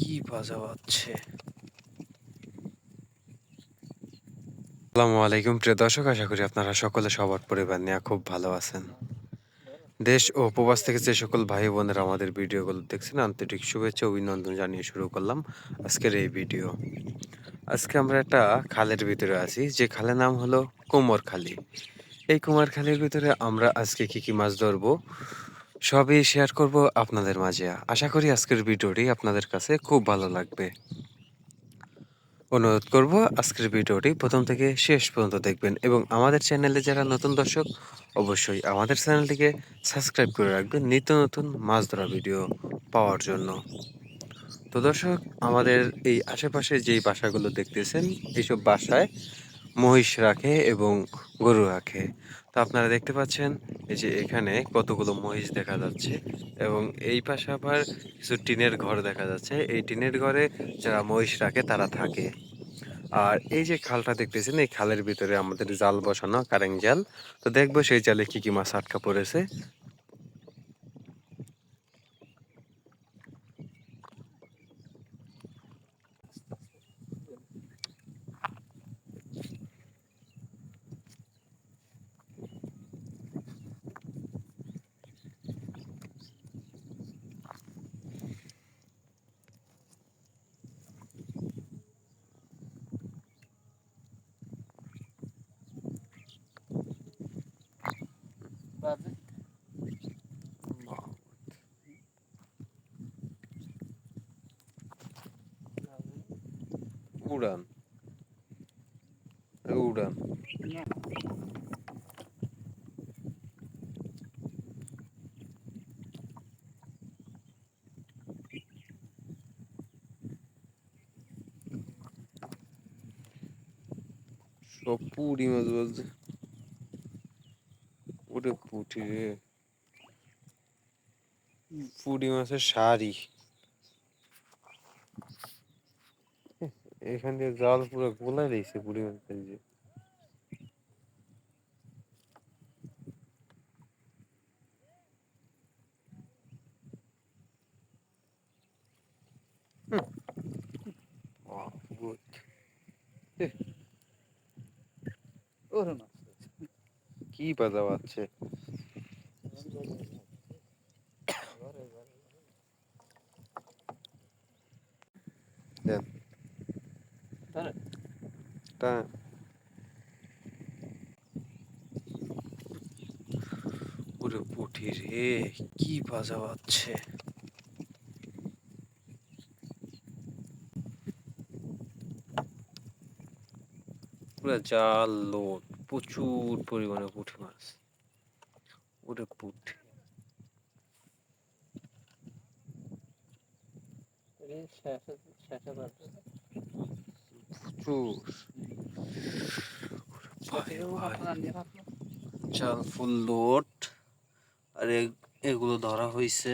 কি বাজা বাজছে। আসসালামু আলাইকুম প্রিয় দর্শক, আশা করি আপনারা সকলে সবার পরিবার নিয়ে খুব ভালো আছেন। দেশ ও প্রবাস থেকে যে সকল ভাই বোনেরা আমাদের ভিডিওগুলো দেখছেন, আন্তরিক শুভেচ্ছা অভিনন্দন জানিয়ে শুরু করলাম আজকের এই ভিডিও। আজকে আমরা একটা খালের ভিতরে আছি, যে খালের নাম হলো কুমারখালী। এই কুমারখালীর ভিতরে আমরা আজকে কি কি মাছ ধরবো সবই শেয়ার করব আপনাদের মাঝে। আশা করি আজকের ভিডিওটি আপনাদের কাছে খুব ভালো লাগবে। অনুরোধ করব আজকের ভিডিওটি প্রথম থেকে শেষ পর্যন্ত দেখবেন এবং আমাদের চ্যানেলে যারা নতুন দর্শক অবশ্যই আমাদের চ্যানেলটিকে সাবস্ক্রাইব করে রাখবেন নিত্য নতুন মাছ ধরা ভিডিও পাওয়ার জন্য। তো দর্শক, আমাদের এই আশেপাশে যেই বাসাগুলো দেখতেছেন, এইসব বাসায় মহিষ রাখে এবং গরু রাখে। তো আপনারা দেখতে পাচ্ছেন এই যে এখানে কতগুলো মহিষ দেখা যাচ্ছে এবং এই পাশে আবার কিছু টিনের ঘর দেখা যাচ্ছে। এই টিনের ঘরে যারা মহিষ রাখে তারা থাকে। আর এই যে খালটা দেখতেছেন, এই খালের ভিতরে আমাদের জাল বসানো, কারেন্ট জাল। তো দেখবো সেই জালে কি কি মাছ আটকা পড়েছে। উড়ান উড়ান সব পুরি মাছ বলছে। ওরে পুঁটি রে, পুঁটি মাছের শাড়ি। এখান দিয়ে জাল পুরো গোলাই দিয়েছে পুঁটি মাছের যে। কি বাজা বাজছে। দেন টা ওরে পুঁটি রে, কি বাজা বাজছে। পুরো জাল লোড, প্রচুর পরিমাণে পুঁটি মাছ। ওরে পুঁটি প্রচুর। ভাই ভাই, জাল ফুল লোড। আর এগুলো ধরা হইছে।